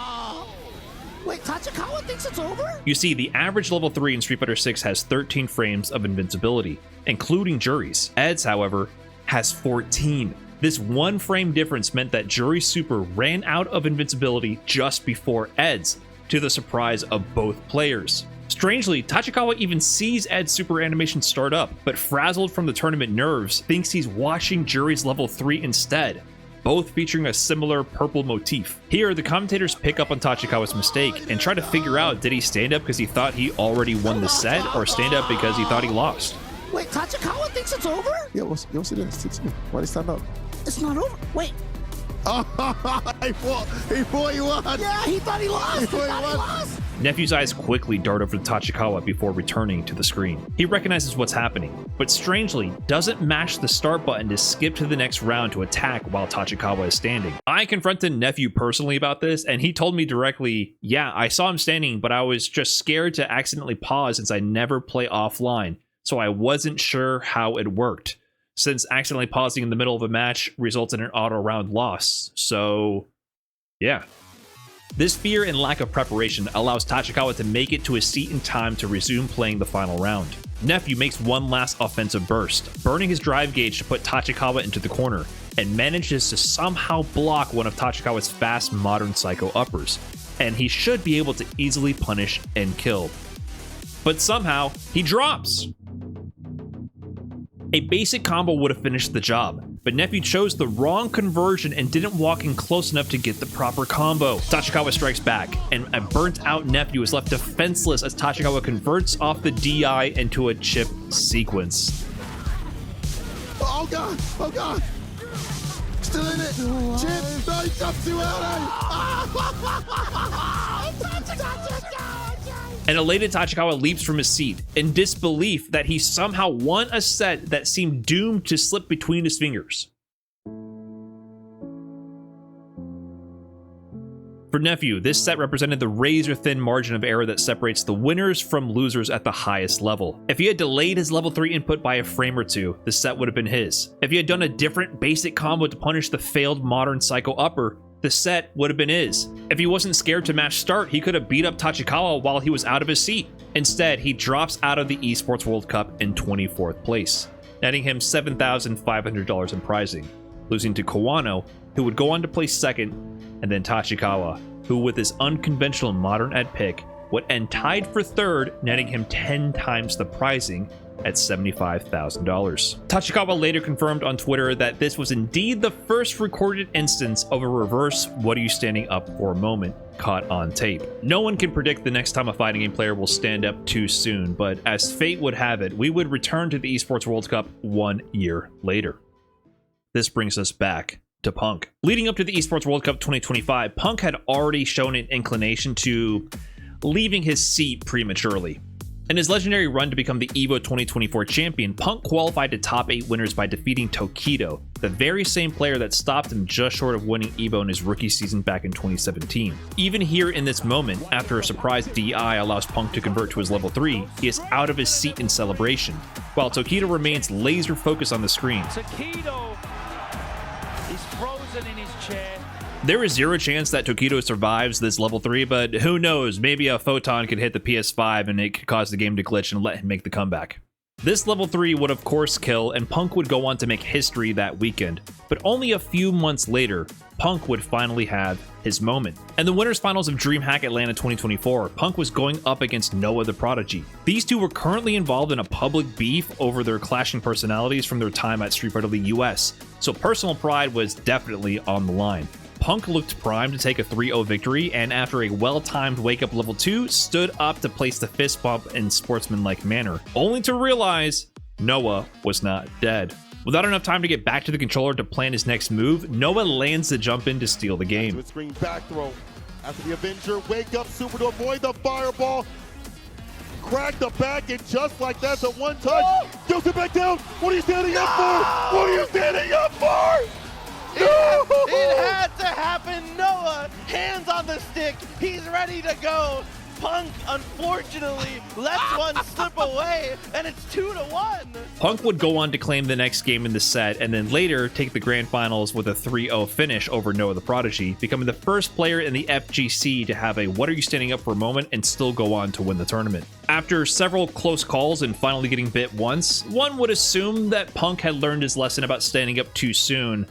Wait, Tachikawa thinks it's over? You see, the average level 3 in Street Fighter 6 has 13 frames of invincibility, including Jury's. Ed's, however, has 14. This 1 frame difference meant that Jury's super ran out of invincibility just before Ed's, to the surprise of both players. Strangely, Tachikawa even sees Ed's super animation start up, but frazzled from the tournament nerves, thinks he's watching Jury's level 3 instead, both featuring a similar purple motif. Here, the commentators pick up on Tachikawa's mistake and try to figure out, did he stand up because he thought he already won the set, or stand up because he thought he lost? Wait, Tachikawa thinks it's over? Yeah, what's he doing? Why did he stand up? It's not over. Wait. Oh, he thought he won. Yeah, he thought he lost. Nephew's eyes quickly dart over to Tachikawa before returning to the screen. He recognizes what's happening, but strangely doesn't mash the start button to skip to the next round to attack while Tachikawa is standing. I confronted Nephew personally about this, and he told me directly, yeah, I saw him standing, but I was just scared to accidentally pause since I never play offline, so I wasn't sure how it worked, since accidentally pausing in the middle of a match results in an auto round loss. So, yeah. This fear and lack of preparation allows Tachikawa to make it to his seat in time to resume playing the final round. Nephew makes one last offensive burst, burning his drive gauge to put Tachikawa into the corner, and manages to somehow block one of Tachikawa's fast modern psycho uppers, and he should be able to easily punish and kill. But somehow, he drops! A basic combo would have finished the job, but Nephew chose the wrong conversion and didn't walk in close enough to get the proper combo. Tachikawa strikes back, and a burnt-out Nephew is left defenseless as Tachikawa converts off the DI into a chip sequence. Oh god! Oh god! Still in it! Chip! No, he's up too early! An elated Tachikawa leaps from his seat, in disbelief that he somehow won a set that seemed doomed to slip between his fingers. For Nephew, this set represented the razor-thin margin of error that separates the winners from losers at the highest level. If he had delayed his level 3 input by a frame or two, the set would have been his. If he had done a different basic combo to punish the failed modern psycho upper, the set would have been his. If he wasn't scared to match start, he could have beat up Tachikawa while he was out of his seat. Instead, he drops out of the Esports World Cup in 24th place, netting him $7,500 in prizing, losing to Kawano, who would go on to place second, and then Tachikawa, who with his unconventional modern ed pick would end tied for third, netting him 10 times the prizing at $75,000. Tachikawa later confirmed on Twitter that this was indeed the first recorded instance of a reverse "what are you standing up for" moment caught on tape. No one can predict the next time a fighting game player will stand up too soon, but as fate would have it, we would return to the Esports World Cup 1 year later. This brings us back to Punk. Leading up to the Esports World Cup 2025, Punk had already shown an inclination to leaving his seat prematurely. In his legendary run to become the EVO 2024 champion, Punk qualified to top 8 winners by defeating Tokido, the very same player that stopped him just short of winning EVO in his rookie season back in 2017. Even here in this moment, after a surprise DI allows Punk to convert to his level 3, he is out of his seat in celebration, while Tokido remains laser focused on the screen. Tokido is frozen in his chair. There is zero chance that Tokido survives this level 3, but who knows, maybe a photon could hit the PS5 and it could cause the game to glitch and let him make the comeback. This level 3 would of course kill, and Punk would go on to make history that weekend, but only a few months later, Punk would finally have his moment. In the winners finals of DreamHack Atlanta 2024, Punk was going up against Noah the Prodigy. These two were currently involved in a public beef over their clashing personalities from their time at Street Fighter League US, so personal pride was definitely on the line. Punk looked primed to take a 3-0 victory, and after a well-timed wake-up level 2, stood up to place the fist bump in sportsmanlike manner, only to realize Noah was not dead. Without enough time to get back to the controller to plan his next move, Noah lands the jump in to steal the game. To a screen back throw. After the Avenger, wake up super to avoid the fireball. Crack the back, and just like that, the one touch. Goes it back down. What are you standing up for? What are you standing up for? No! It had to happen. Noah, hands on the stick. He's ready to go. Punk, unfortunately, lets one slip away, and it's 2-1. Punk would go on to claim the next game in the set, and then later take the grand finals with a 3-0 finish over Noah the Prodigy, becoming the first player in the FGC to have a "what are you standing up for" moment and still go on to win the tournament. After several close calls and finally getting bit once, one would assume that Punk had learned his lesson about standing up too soon.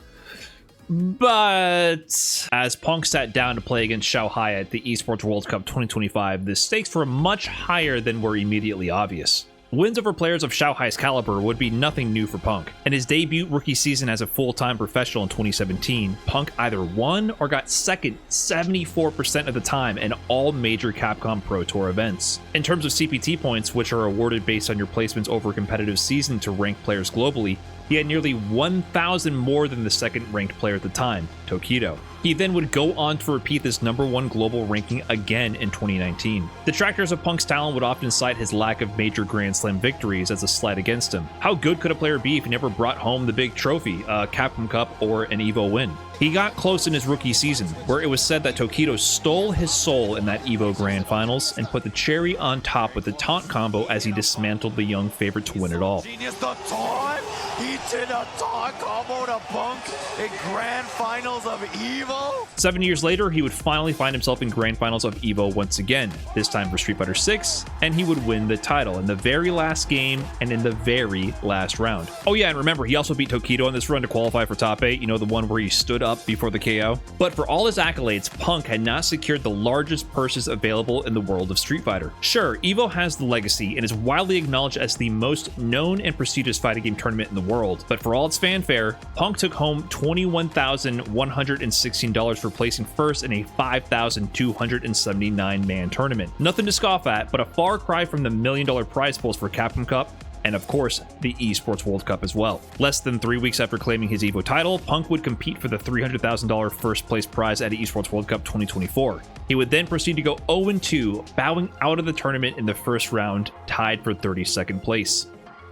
But as Punk sat down to play against Xiaohai at the Esports World Cup 2025, the stakes were much higher than were immediately obvious. Wins over players of Xiaohai's caliber would be nothing new for Punk. In his debut rookie season as a full-time professional in 2017, Punk either won or got second 74% of the time in all major Capcom Pro Tour events. In terms of CPT points, which are awarded based on your placements over a competitive season to rank players globally, he had nearly 1,000 more than the second-ranked player at the time, Tokido. He then would go on to repeat this #1 global ranking again in 2019. Detractors of Punk's talent would often cite his lack of major Grand Slam victories as a slight against him. How good could a player be if he never brought home the big trophy, a Capcom Cup or an EVO win? He got close in his rookie season, where it was said that Tokido stole his soul in that EVO Grand Finals and put the cherry on top with the taunt combo as he dismantled the young favorite to win it all. Genius the taunt! He did a taunt combo to Punk in Grand Finals of EVO? 7 years later, he would finally find himself in Grand Finals of EVO once again, this time for Street Fighter 6, and he would win the title in the very last game and in the very last round. Oh yeah, and remember, he also beat Tokido on this run to qualify for top 8, you know, the one where he stood up before the KO. But for all his accolades, Punk had not secured the largest purses available in the world of Street Fighter. Sure, EVO has the legacy and is widely acknowledged as the most known and prestigious fighting game tournament in the world, but for all its fanfare, Punk took home $21,116 for placing first in a 5,279-man tournament. Nothing to scoff at, but a far cry from the $1 million prize pools for Capcom Cup, and of course, the Esports World Cup as well. Less than 3 weeks after claiming his EVO title, Punk would compete for the $300,000 first place prize at Esports World Cup 2024. He would then proceed to go 0-2, bowing out of the tournament in the first round, tied for 32nd place.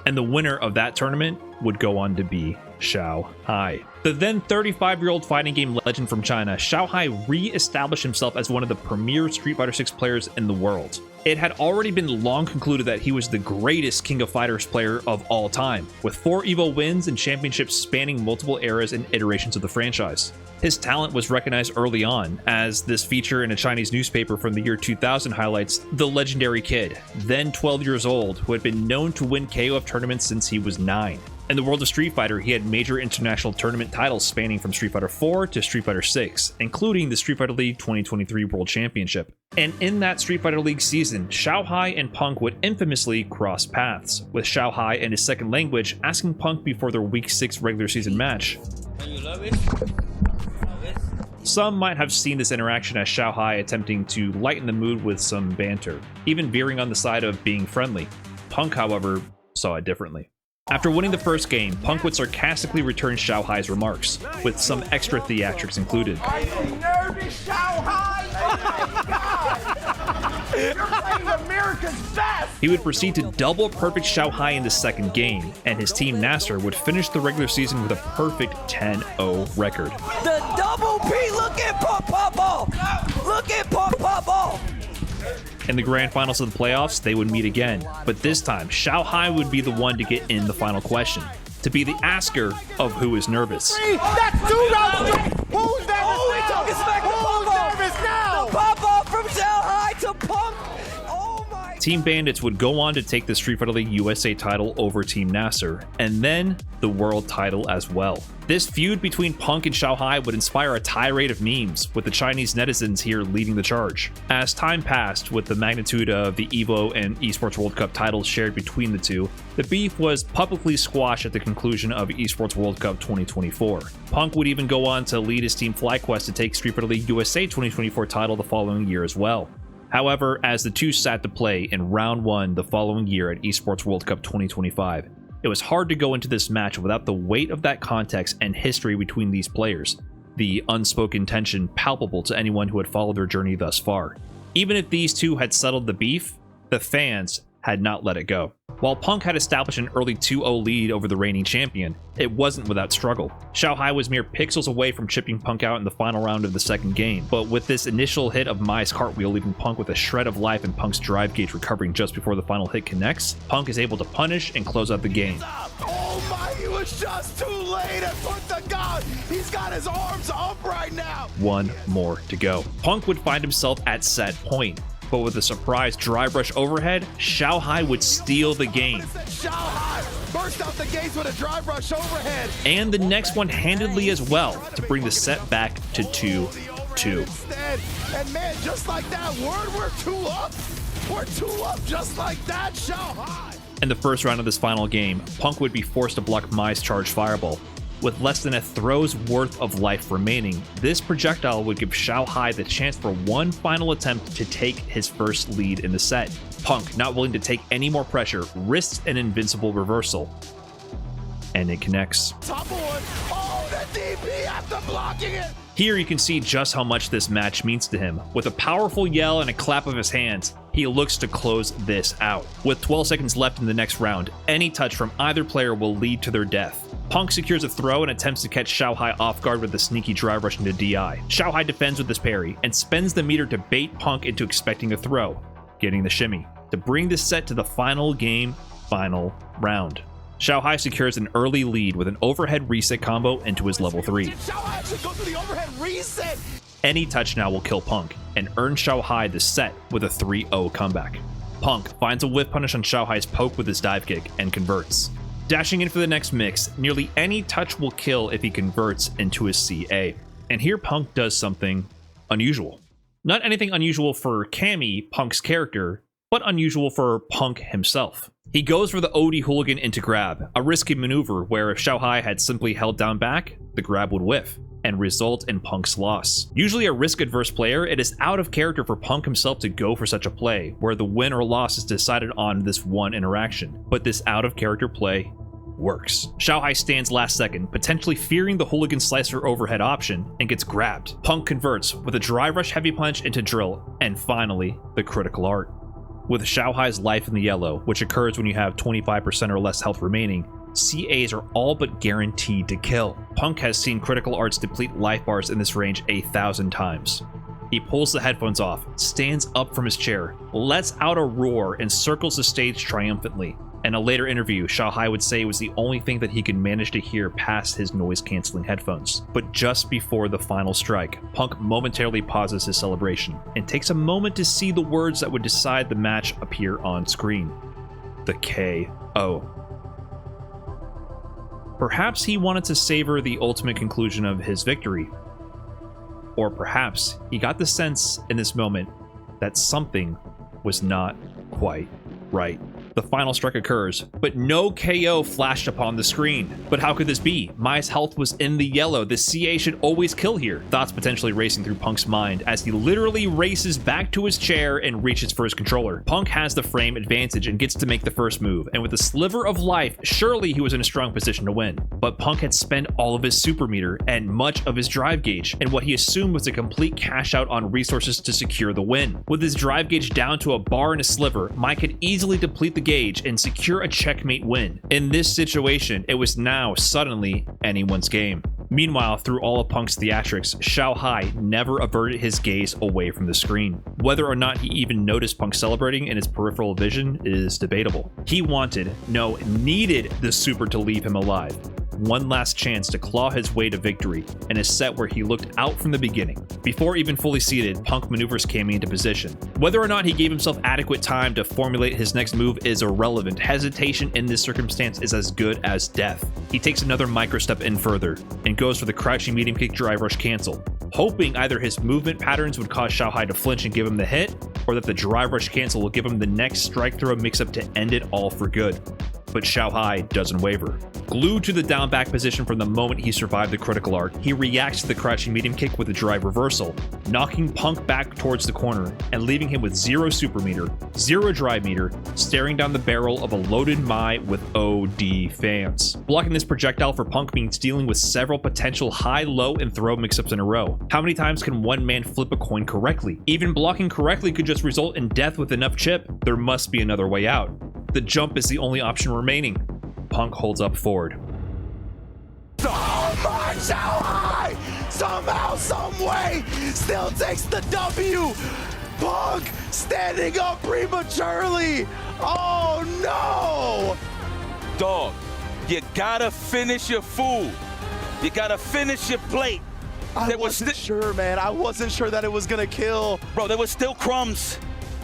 And the winner of that tournament would go on to be Xiaohai. The then 35-year-old fighting game legend from China, Xiaohai re-established himself as one of the premier Street Fighter 6 players in the world. It had already been long concluded that he was the greatest King of Fighters player of all time, with 4 EVO wins and championships spanning multiple eras and iterations of the franchise. His talent was recognized early on, as this feature in a Chinese newspaper from the year 2000 highlights the legendary kid, then 12 years old, who had been known to win KOF tournaments since he was 9. In the world of Street Fighter, he had major international tournament titles spanning from Street Fighter IV to Street Fighter VI, including the Street Fighter League 2023 World Championship. And in that Street Fighter League season, Xiaohai and Punk would infamously cross paths, with Xiaohai in his second language asking Punk before their Week 6 regular season match. Some might have seen this interaction as Xiaohai attempting to lighten the mood with some banter, even veering on the side of being friendly. Punk, however, saw it differently. After winning the first game, Punk would sarcastically return Xiaohai's remarks, with some extra theatrics included. Are you nervous, Xiaohai? Oh my God! You're playing America's best! He would proceed to double perfect Xiaohai in the second game, and his team Nasser would finish the regular season with a perfect 10-0 record. The double P, look at Pop! Look at Pop! In the grand finals of the playoffs, they would meet again, but this time, Xiaohai would be the one to get in the final question, to be the asker of who is nervous. That's 2 rounds! Who's nervous Oh, he now? took us back to Who's nervous now? The pop-off from Xiaohai to Punk! Oh my... Team Bandits would go on to take the Street Fighter League USA title over Team Nasser, and then the world title as well. This feud between Punk and Xiaohai would inspire a tirade of memes, with the Chinese netizens here leading the charge. As time passed, with the magnitude of the EVO and Esports World Cup titles shared between the two, the beef was publicly squashed at the conclusion of Esports World Cup 2024. Punk would even go on to lead his team FlyQuest to take Street Fighter League USA 2024 title the following year as well. However, as the two sat to play in round 1 the following year at Esports World Cup 2025, it was hard to go into this match without the weight of that context and history between these players, the unspoken tension palpable to anyone who had followed their journey thus far. Even if these two had settled the beef, the fans had not let it go. While Punk had established an early 2-0 lead over the reigning champion, it wasn't without struggle. Xiaohai was mere pixels away from chipping Punk out in the final round of the second game, but with this initial hit of Mai's cartwheel leaving Punk with a shred of life and Punk's drive gauge recovering just before the final hit connects, Punk is able to punish and close out the game. Oh my, he was just too late and put the gun. He's got his arms up right now. One more to go. Punk would find himself at set point, but with a surprise drive rush overhead, Xiaohai would steal the game. Xiaohai burst out the gates with a drive rush overhead. And the next one handedly as well, to bring the set back to 2-2. And man, just like that word, we're 2 up. We're 2 up just like that, Xiaohai. In the first round of this final game, Punk would be forced to block Mai's charged fireball. With less than a throw's worth of life remaining, this projectile would give Xiaohai the chance for one final attempt to take his first lead in the set. Punk, not willing to take any more pressure, risks an invincible reversal. And it connects. Top one. Oh, the DP after blocking it. Here you can see just how much this match means to him. With a powerful yell and a clap of his hands, he looks to close this out. With 12 seconds left in the next round, any touch from either player will lead to their death. Punk secures a throw and attempts to catch Xiaohai off guard with a sneaky drive rush into DI. Xiaohai defends with his parry and spends the meter to bait Punk into expecting a throw, getting the shimmy, to bring this set to the final game, final round. Xiaohai secures an early lead with an overhead reset combo into his level 3. Xiaohai actually goes for the overhead reset. Any touch now will kill Punk and earn Xiaohai the set with a 3-0 comeback. Punk finds a whiff punish on Xiaohai's poke with his dive kick and converts. Dashing in for the next mix, nearly any touch will kill if he converts into his CA. And here Punk does something unusual. Not anything unusual for Cammy, Punk's character, but unusual for Punk himself. He goes for the OD hooligan into grab, a risky maneuver where if Xiaohai had simply held down back, the grab would whiff and result in Punk's loss. Usually a risk-adverse player, it is out of character for Punk himself to go for such a play, where the win or loss is decided on this one interaction. But this out-of-character play works. Xiaohai stands last second, potentially fearing the hooligan slicer overhead option, and gets grabbed. Punk converts with a drive rush heavy punch into drill, and finally, the critical art. With Xiaohai's life in the yellow, which occurs when you have 25% or less health remaining, CAs are all but guaranteed to kill. Punk has seen critical arts deplete life bars in this range 1,000 times. He pulls the headphones off, stands up from his chair, lets out a roar, and circles the stage triumphantly. In a later interview, Xiaohai would say it was the only thing that he could manage to hear past his noise-canceling headphones. But just before the final strike, Punk momentarily pauses his celebration and takes a moment to see the words that would decide the match appear on screen. The KO. Perhaps he wanted to savor the ultimate conclusion of his victory. Or perhaps he got the sense in this moment that something was not quite right. The final strike occurs, but no KO flashed upon the screen. But how could this be? Mai's health was in the yellow. The CA should always kill here. Thoughts potentially racing through Punk's mind as he literally races back to his chair and reaches for his controller. Punk has the frame advantage and gets to make the first move, and with a sliver of life, surely he was in a strong position to win. But Punk had spent all of his super meter and much of his drive gauge, and what he assumed was a complete cash out on resources to secure the win. With his drive gauge down to a bar and a sliver, Mai could easily deplete the gauge and secure a checkmate win. In this situation, it was now suddenly anyone's game. Meanwhile, through all of Punk's theatrics, Xiaohai never averted his gaze away from the screen. Whether or not he even noticed Punk celebrating in his peripheral vision is debatable. He wanted, no, needed the super to leave him alive. One last chance to claw his way to victory in a set where he looked out from the beginning. Before even fully seated, Punk maneuvers Cammy into position. Whether or not he gave himself adequate time to formulate his next move is irrelevant. Hesitation in this circumstance is as good as death. He takes another micro step in further and goes for the crouching medium kick drive rush cancel, hoping either his movement patterns would cause Xiaohai to flinch and give him the hit, or that the drive rush cancel will give him the next strike throw mix-up to end it all for good. But Xiaohai doesn't waver. Glued to the down back position from the moment he survived the critical arc, he reacts to the crouching medium kick with a drive reversal, knocking Punk back towards the corner and leaving him with 0 super meter, 0 drive meter, staring down the barrel of a loaded Mai with OD fans. Blocking this projectile for Punk means dealing with several potential high, low, and throw mix-ups in a row. How many times can one man flip a coin correctly? Even blocking correctly could just result in death with enough chip. There must be another way out. The jump is the only option remaining. Punk holds up forward. Oh my Xiaohai! Somehow, someway, still takes the W! Punk standing up prematurely! Oh no! Dog, you gotta finish your food. You gotta finish your plate. I wasn't sure, man. I wasn't sure that it was gonna kill. Bro, there was still crumbs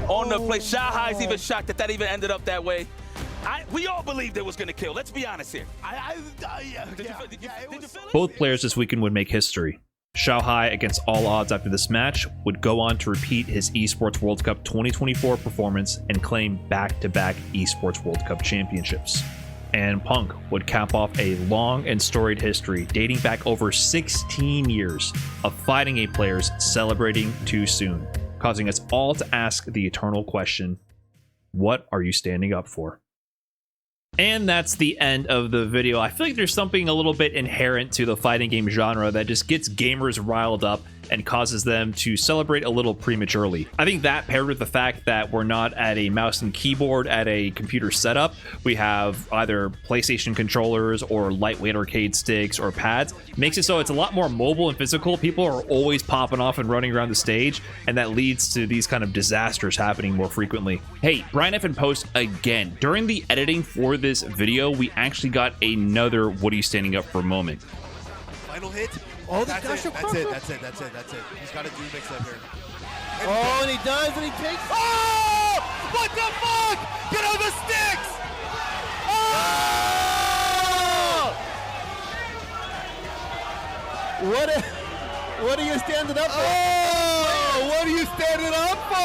on the plate. Xiaohai's even shocked that even ended up that way. We all believed it was going to kill. Let's be honest here. Both players this weekend would make history. Xiaohai, against all odds after this match, would go on to repeat his Esports World Cup 2024 performance and claim back-to-back Esports World Cup championships. And Punk would cap off a long and storied history dating back over 16 years of fighting game players celebrating too soon, causing us all to ask the eternal question, what are you standing up for? And that's the end of the video. I feel like there's something a little bit inherent to the fighting game genre that just gets gamers riled up and causes them to celebrate a little prematurely. I think that, paired with the fact that we're not at a mouse and keyboard at a computer setup, we have either PlayStation controllers or lightweight arcade sticks or pads, makes it so it's a lot more mobile and physical. People are always popping off and running around the stage, and that leads to these kind of disasters happening more frequently. Hey, Brian F. in post again. During the editing for this video, we actually got another what are you standing up for moment. Final hit. Oh, That's it. He's got to do mix up here. Oh, and he does, and he takes. Oh! What the fuck? Get on the sticks! Oh! What are you standing up for? Oh! What are you standing up for?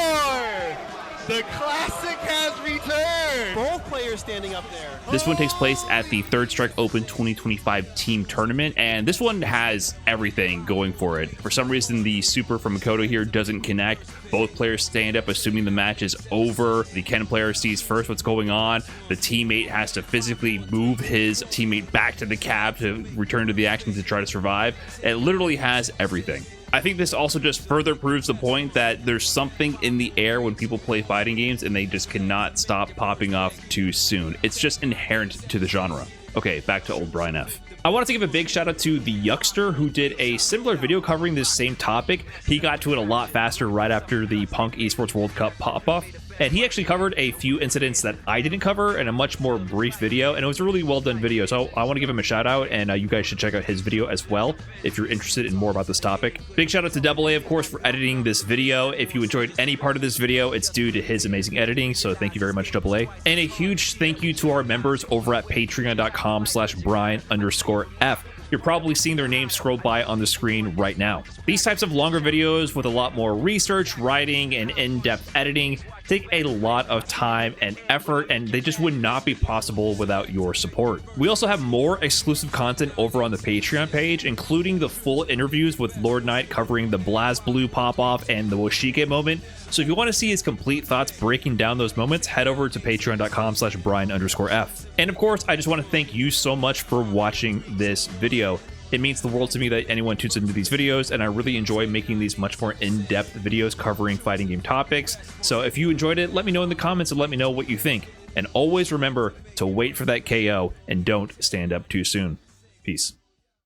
The classic has returned! Both players standing up there. This one takes place at the Third Strike Open 2025 team tournament, and this one has everything going for it. For some reason, the super from Makoto here doesn't connect. Both players stand up assuming the match is over. The Ken player sees first what's going on. The teammate has to physically move his teammate back to the cab to return to the action to try to survive. It literally has everything. I think this also just further proves the point that there's something in the air when people play fighting games and they just cannot stop popping off too soon. It's just inherent to the genre. Okay, back to old Brian F. I wanted to give a big shout out to the Yuckster who did a similar video covering this same topic. He got to it a lot faster right after the Punk Esports World Cup pop-off. And he actually covered a few incidents that I didn't cover in a much more brief video, and it was a really well done video. So I want to give him a shout out, and you guys should check out his video as well if you're interested in more about this topic. Big shout out to AA, of course, for editing this video. If you enjoyed any part of this video, it's due to his amazing editing, so thank you very much, AA. And a huge thank you to our members over at patreon.com/Brian_F. You're probably seeing their names scroll by on the screen right now. These types of longer videos with a lot more research, writing, and in-depth editing take a lot of time and effort, and they just would not be possible without your support. We also have more exclusive content over on the Patreon page, including the full interviews with Lord Knight covering the BlazBlue pop-off and the Woshige moment. So if you want to see his complete thoughts breaking down those moments, head over to patreon.com/Brian_F. And of course, I just want to thank you so much for watching this video. It means the world to me that anyone tunes into these videos, and I really enjoy making these much more in-depth videos covering fighting game topics. So if you enjoyed it, let me know in the comments and let me know what you think. And always remember to wait for that KO and don't stand up too soon. Peace.